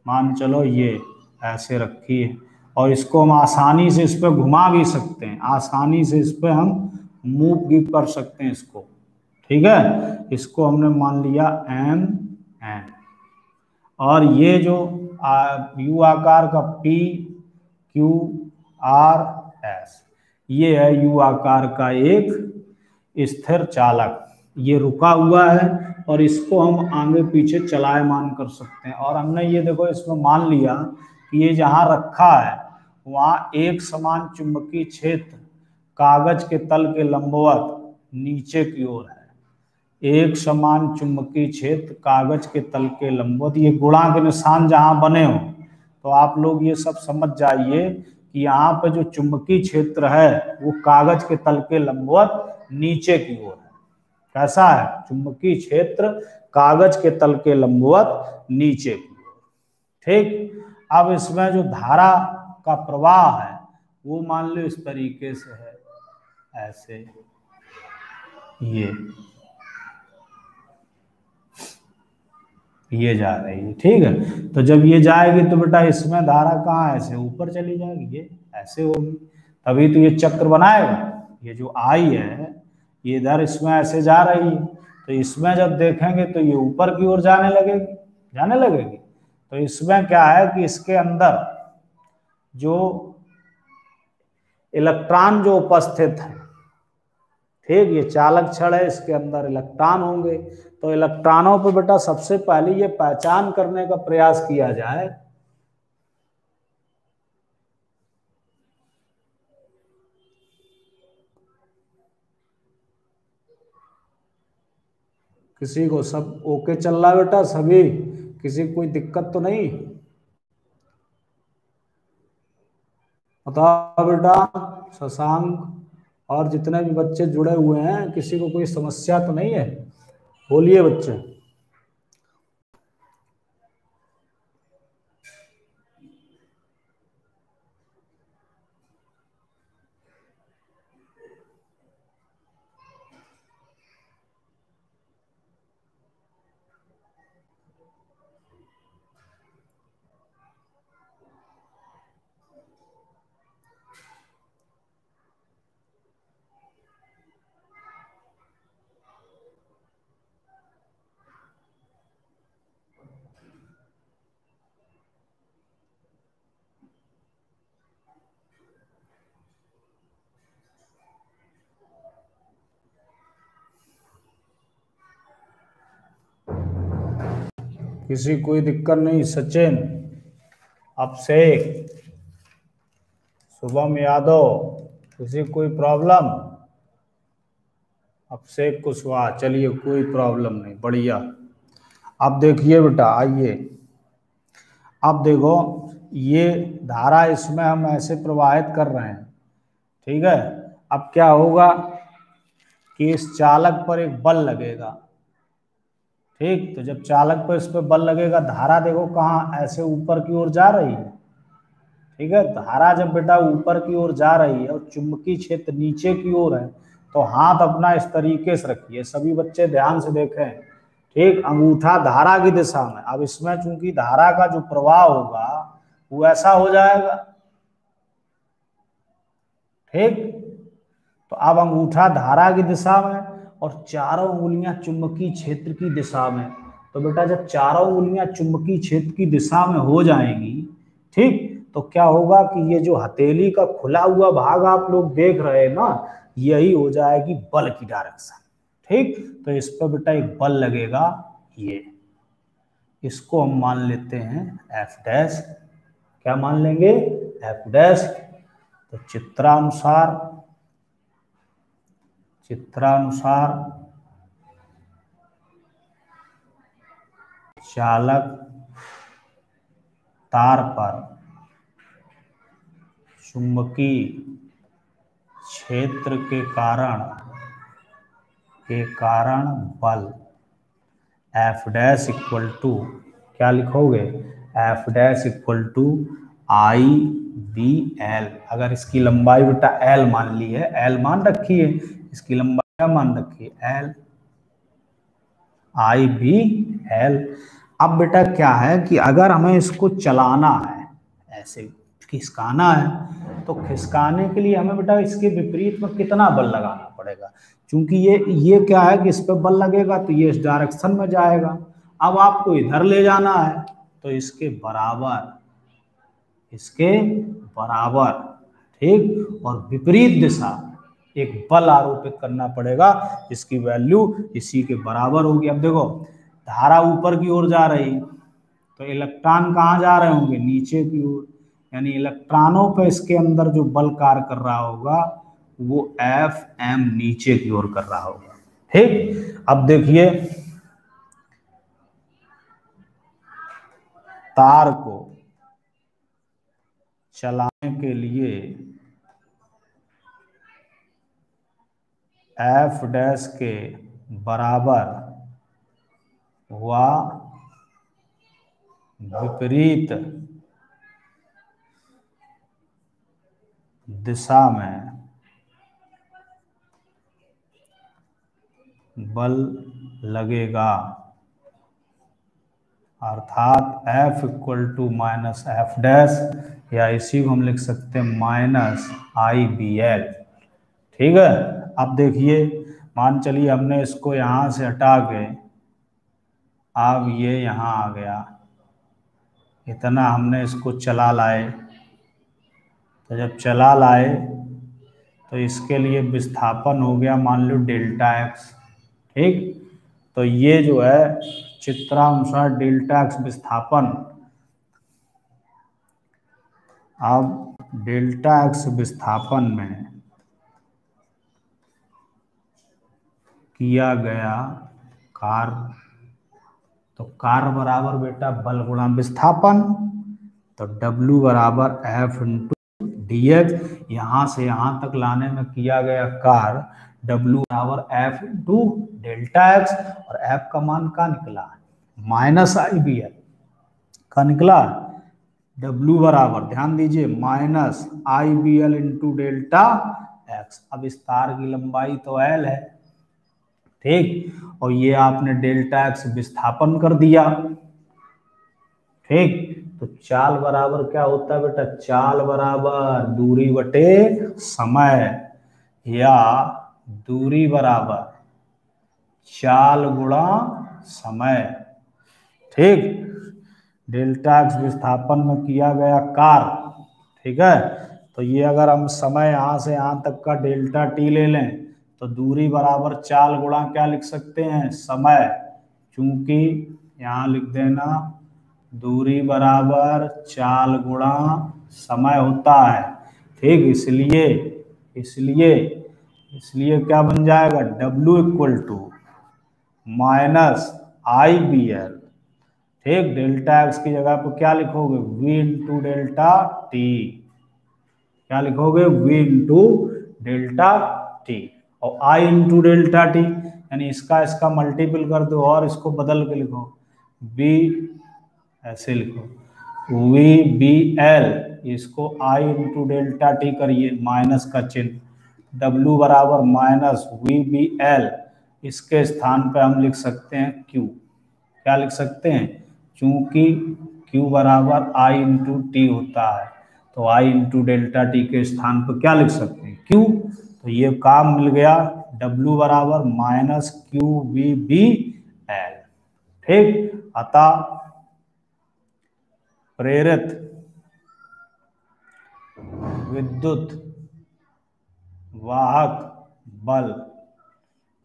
मान चलो ये ऐसे रखी है, और इसको हम आसानी से इस पर घुमा भी सकते हैं, आसानी से इस पर हम मूव भी कर सकते हैं इसको, ठीक है। इसको हमने मान लिया एम एन, और ये जो यू आकार का पी क्यू आर एस, ये है यू आकार का एक स्थिर चालक, ये रुका हुआ है, और इसको हम आगे पीछे चलायमान कर सकते हैं। और हमने ये देखो इसमें मान लिया कि ये जहाँ रखा है वहाँ एक समान चुंबकीय क्षेत्र कागज के तल के लंबवत नीचे की ओर है। एक समान चुंबकीय क्षेत्र कागज के तल के लंबवत, ये गुणा के निशान जहाँ बने हो तो आप लोग ये सब समझ जाइए कि यहाँ पे जो चुंबकीय क्षेत्र है वो कागज के तल के लंबवत नीचे की ओर है। कैसा है? चुंबकीय क्षेत्र कागज के तल के लंबवत नीचे की ओर, ठीक। अब इसमें जो धारा का प्रवाह है वो मान लो इस तरीके से है, ऐसे ये जा रही है, ठीक है। तो जब ये जाएगी तो बेटा इसमें धारा कहाँ, ऐसे ऊपर चली जाएगी, ये ऐसे होगी, तभी तो ये चक्र बनाएगा। ये जो आई है ये इधर इसमें ऐसे जा रही है, तो इसमें जब देखेंगे तो ये ऊपर की ओर जाने लगेगी। तो इसमें क्या है कि इसके अंदर जो इलेक्ट्रॉन जो उपस्थित है, ठीक, ये चालक छड़ है, इसके अंदर इलेक्ट्रॉन होंगे। तो इलेक्ट्रॉनों पर बेटा सबसे पहले ये पहचान करने का प्रयास किया जाए किसी को सब ओके चल रहा है बेटा, सभी, किसी को कोई दिक्कत तो नहीं? बताओ बेटा, शशांक और जितने भी बच्चे जुड़े हुए हैं, किसी को कोई समस्या तो नहीं है? बोलिए बच्चे। किसी कोई दिक्कत नहीं? सचिन, अभिषेक, शुभम यादव, किसी कोई प्रॉब्लम? अभिषेक कुशवाहा, चलिए कोई प्रॉब्लम नहीं, बढ़िया। अब देखिए बेटा, आइए अब देखो, ये धारा इसमें हम ऐसे प्रवाहित कर रहे हैं, ठीक है। अब क्या होगा कि इस चालक पर एक बल लगेगा, ठीक। तो जब चालक पर इस पर बल लगेगा, धारा देखो कहाँ, ऐसे ऊपर की ओर जा रही है, ठीक है। धारा जब बेटा ऊपर की ओर जा रही है और चुंबकीय क्षेत्र नीचे की ओर है, तो हाथ अपना इस तरीके से रखिए, सभी बच्चे ध्यान से देखें, ठीक। अंगूठा धारा की दिशा में। अब इसमें चूंकि धारा का जो प्रवाह होगा वो ऐसा हो जाएगा, ठीक। तो अब अंगूठा धारा की दिशा में और चारों उंगलियां चुंबकीय क्षेत्र की दिशा में। तो बेटा जब चारों उंगलियां चुंबकीय क्षेत्र की दिशा में हो जाएंगी, ठीक, तो क्या होगा कि ये जो हथेली का खुला हुआ भाग आप लोग देख रहे हैं ना, यही हो जाएगी बल की डायरेक्शन। ठीक, तो इस पर बेटा एक बल लगेगा, ये इसको हम मान लेते हैं एफ डैश। क्या मान लेंगे? F dash. तो चित्रानुसार चालक तार पर चुंबकीय क्षेत्र के कारण बल एफ डैश इक्वल टू, क्या लिखोगे? F dash equal to I B L. अगर इसकी लंबाई बेटा एल मान ली है, एल मान रखी है, इसकी लंबाई क्या मान रखी है? एल, आई बी एल। अब बेटा क्या है कि अगर हमें इसको चलाना है, ऐसे खिसकाना है, तो खिसकाने के लिए हमें बेटा इसके विपरीत में कितना बल लगाना पड़ेगा? क्योंकि ये क्या है कि इस पर बल लगेगा तो ये इस डायरेक्शन में जाएगा। अब आपको इधर ले जाना है तो इसके बराबर, ठीक, और विपरीत दिशा एक बल आरोपित करना पड़ेगा, जिसकी वैल्यू इसी के बराबर होगी। अब देखो धारा ऊपर की ओर जा रही, तो इलेक्ट्रॉन कहाँ जा रहे होंगे? नीचे की ओर, यानी इलेक्ट्रॉनों पे इसके अंदर जो बल कार्य कर रहा होगा वो एफ एम नीचे की ओर कर रहा होगा। ठीक, अब देखिए तार को चलाने के लिए एफ डैश के बराबर हुआ विपरीत दिशा में बल लगेगा, अर्थात F equal to minus F dash, या इसी को हम लिख सकते हैं माइनस आई बी एल। ठीक है, अब देखिए मान चलिए हमने इसको यहाँ से हटा के अब ये यहाँ आ गया, इतना हमने इसको चला लाए, तो जब चला लाए तो इसके लिए विस्थापन हो गया मान लो डेल्टा एक्स। ठीक, तो ये जो है चित्रानुसार डेल्टा एक्स विस्थापन, अब डेल्टा एक्स विस्थापन में किया गया कार्य, तो कार्य बराबर बेटा बल गुणा विस्थापन, तो W बराबर F इंटू डी एक्स। यहाँ से यहाँ तक लाने में किया गया कार्य W बराबर F इंटू डेल्टा एक्स, और F का मान का निकला? माइनस आई बी एल का निकला। W बराबर, ध्यान दीजिए, minus I B L into delta x. अब इस तार की लंबाई तो L है, ठीक, और ये आपने डेल्टा एक्स विस्थापन कर दिया। ठीक, तो चाल बराबर क्या होता है बेटा? चाल बराबर दूरी बटे समय, या दूरी बराबर चाल गुणा समय। ठीक, डेल्टा एक्स विस्थापन में किया गया कार्य, ठीक है, तो ये अगर हम समय यहाँ से यहाँ तक का डेल्टा टी ले लें तो दूरी बराबर चाल गुणा क्या लिख सकते हैं? समय। चूंकि यहाँ लिख देना दूरी बराबर चाल गुणा समय होता है। ठीक, इसलिए क्या बन जाएगा? W equal to minus I B L. ठीक, डेल्टा एक्स की जगह पर क्या लिखोगे? V into delta T. क्या लिखोगे? V इंटू डेल्टा टी, और I इंटू डेल्टा टी, यानी इसका मल्टीपल कर दो और इसको बदल के लिखो, V ऐसे लिखो V बी एल, इसको I इंटू डेल्टा टी करिए, माइनस का चिन्ह, W बराबर माइनस V बी एल, इसके स्थान पे हम लिख सकते हैं Q। क्या लिख सकते हैं? चूंकि Q बराबर I इंटू टी होता है, तो I इंटू डेल्टा टी के स्थान पर क्या लिख सकते हैं? Q। तो ये काम मिल गया, W बराबर माइनस क्यू वी बी एल। ठीक। अतः प्रेरित विद्युत वाहक बल,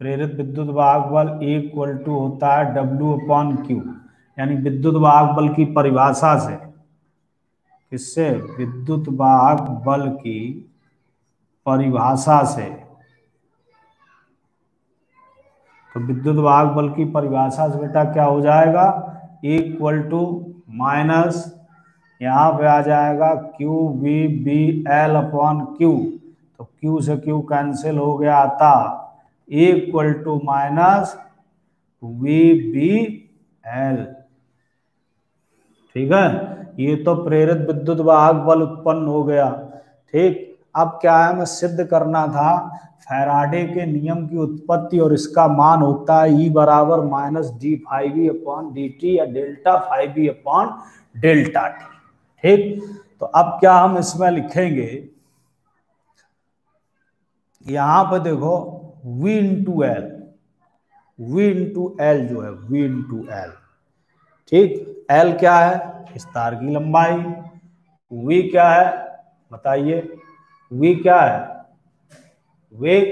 प्रेरित विद्युत वाहक बल इक्वल टू होता है W/Q, यानी विद्युत वाहक बल की परिभाषा से, किससे, विद्युत वाहक बल की परिभाषा से, तो विद्युत वाहक बल की परिभाषा से बेटा क्या हो जाएगा, इक्वल टू माइनस, यहाँ पे आ जाएगा QV/BL/Q, तो Q से Q कैंसिल हो गया था, इक्वल टू माइनस VBL। ठीक है, ये तो प्रेरित विद्युत वाहक बल उत्पन्न हो गया। ठीक, अब क्या है, हमें सिद्ध करना था फैराडे के नियम की उत्पत्ति, और इसका मान होता है E बराबर -d∅v/dt या ΔΦv/ΔT। ठीक, तो अब क्या हम इसमें लिखेंगे, यहां पर देखो V/L, V/L जो है V/L, ठीक, L क्या है, इस तार की लंबाई, V क्या है बताइए, V क्या है, वेग,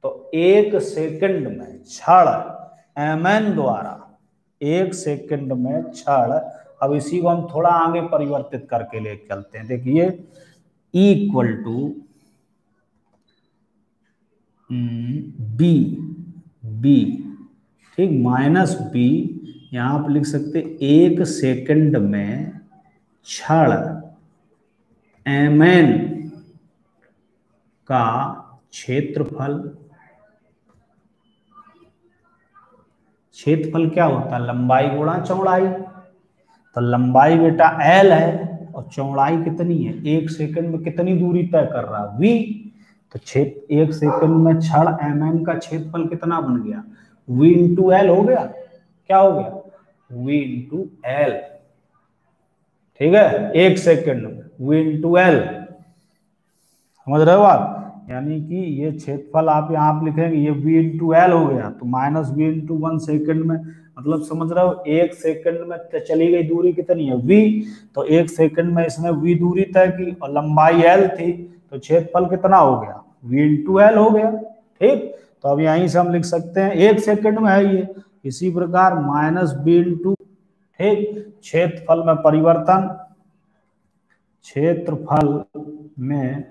तो एक सेकंड में क्षण mn द्वारा, एक सेकंड में क्षण, अब इसी को हम थोड़ा आगे परिवर्तित करके ले चलते हैं, देखिए इक्वल टू बी, ठीक, माइनस बी, यहां पर लिख सकते एक सेकंड में क्षण mn का क्षेत्रफल, क्षेत्रफल क्या होता है, लंबाई गुणा चौड़ाई, तो लंबाई बेटा L है और चौड़ाई कितनी है, एक सेकंड में कितनी दूरी तय कर रहा है V, तो एक सेकंड में क्षण mn का क्षेत्रफल कितना बन गया, V/L हो गया, क्या हो गया, V/L। ठीक है, एक सेकंड में V/L, समझ रहे हो आप, यानी कि ये क्षेत्रफल आप यहाँ पे लिखेंगे, ये V/L हो गया, तो माइनस V/1 सेकंड में, मतलब समझ रहे हो, एक सेकंड में चली गई दूरी कितनी है V, तो एक सेकंड में इसने V दूरी तय की और लंबाई L थी, तो क्षेत्रफल कितना हो गया, V/L हो गया। ठीक, तो अब यहीं से हम लिख सकते हैं, एक सेकंड में है ये, इसी प्रकार माइनस V/, ठीक, क्षेत्रफल में परिवर्तन, क्षेत्रफल में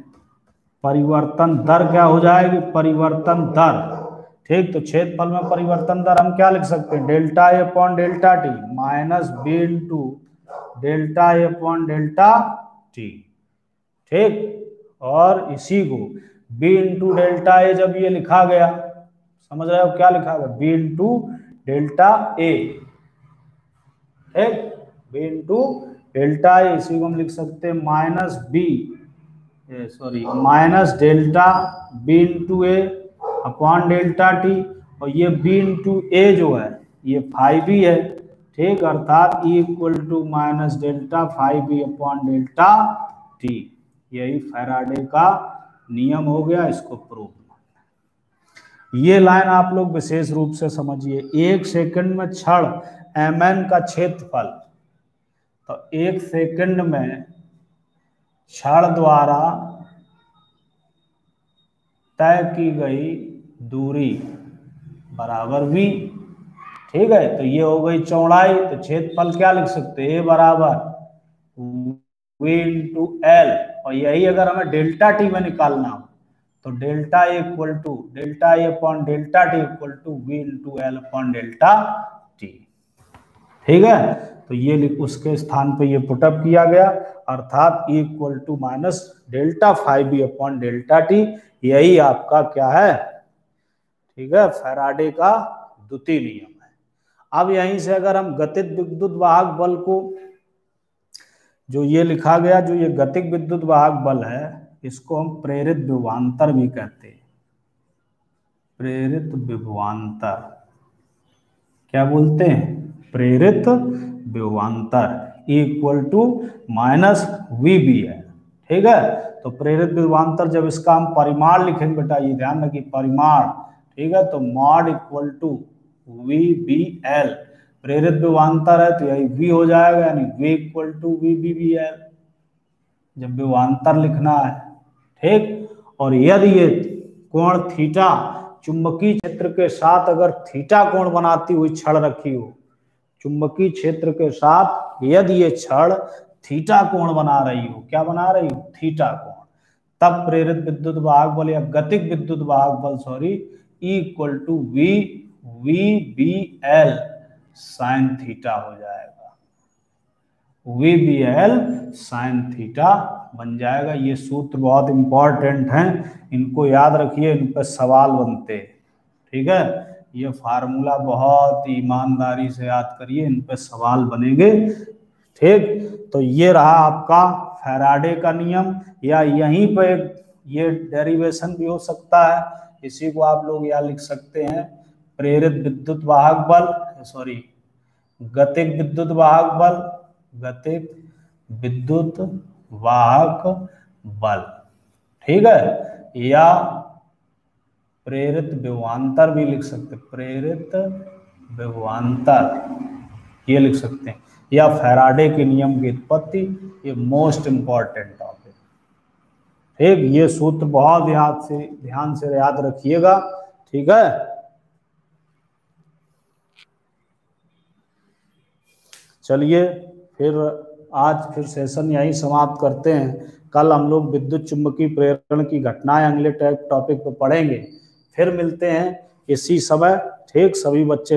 परिवर्तन दर क्या हो जाएगी, परिवर्तन दर। ठीक, तो क्षेत्रफल में परिवर्तन दर हम क्या लिख सकते हैं, ΔA/ΔT माइनस B/ΔA/ΔT। ठीक, और इसी को B/ΔA जब ये लिखा गया, समझ रहे हो क्या लिखा गया, B/ΔA, ठीक, B/ΔA, इसी को हम लिख सकते हैं माइनस डेल्टा B/A/ΔT, और ये B/A जो है ये ϕB है। ठीक, अर्थात इक्वल टू माइनस ΔΦB/ΔT, यही फैराडे का नियम हो गया, इसको प्रूव। ये लाइन आप लोग विशेष रूप से समझिए, एक सेकंड में क्षण mn का क्षेत्रफल, तो एक सेकंड में क्षण द्वारा तय की गई दूरी बराबर V। ठीक है, तो ये हो गई चौड़ाई, तो क्षेत्रफल क्या लिख सकते हैं, A बराबर V/L, और यही अगर हमें ΔT में निकालना हो तो ΔA/ΔT इक्वल टू V/L/ΔT। ठीक है, तो ये उसके स्थान पे ये पुटअप किया गया, अर्थात इक्वल टू माइनस ΔΦB/ΔT, यही आपका क्या है, ठीक है, फैराडे का द्वितीय नियम है। अब यहीं से अगर हम गतिज विद्युत वाहक बल को, जो ये लिखा गया, जो ये गतिज विद्युत वाहक बल है, इसको हम प्रेरित विभवांतर भी कहते हैं, प्रेरित विभवांतर, क्या बोलते हैं, प्रेरित विभवांतर इक्वल टू माइनस VBL। ठीक है, तो प्रेरित विभवांतर जब इसका हम परिमाण लिखेंगे बेटा, ये ध्यान रखिए परिमाण, ठीक है, तो मॉड इक्वल टू VBL, प्रेरित विभवांतर है तो यही V हो जाएगा, यानी V इक्वल टू VBBL, जब विभवांतर लिखना है। ठीक, और यदि ये कोण थीटा चुंबकीय क्षेत्र के साथ अगर थीटा कोण बनाती हुई छड़ रखी हो, चुंबकीय क्षेत्र के साथ यदि ये छड़ थीटा कोण बना रही हो, क्या बना रही हो, थीटा कोण, तब प्रेरित विद्युत वाहक बल या गतिक विद्युत वाहक बल sorry E equal to VBL sine theta हो जाएगा, VBL साइन थीटा बन जाएगा। ये सूत्र बहुत इंपॉर्टेंट हैं, इनको याद रखिए, इन पर सवाल बनते हैं। ठीक है, ये फार्मूला बहुत ईमानदारी से याद करिए, इन पे सवाल बनेंगे। ठीक, तो ये रहा आपका फैराडे का नियम, या यहीं पे ये डेरिवेशन भी हो सकता है, इसी को आप लोग यहाँ लिख सकते हैं, प्रेरित विद्युत वाहक बल सॉरी गतिक विद्युत वाहक बल, गतिक विद्युत वाहक बल। ठीक है, या प्रेरित विभवांतर भी लिख सकते, प्रेरित विभवांतर ये लिख सकते हैं, या फैराडे के नियम की उत्पत्ति, ये मोस्ट इंपॉर्टेंट टॉपिक। ठीक, ये सूत्र बहुत ध्यान से याद रखिएगा। ठीक है, चलिए फिर सेशन यहीं समाप्त करते हैं। कल हम लोग विद्युत चुम्बकीय प्रेरण की घटनाएं अगले टॉपिक पर पढ़ेंगे। फिर मिलते हैं इसी समय। ठीक, सभी बच्चे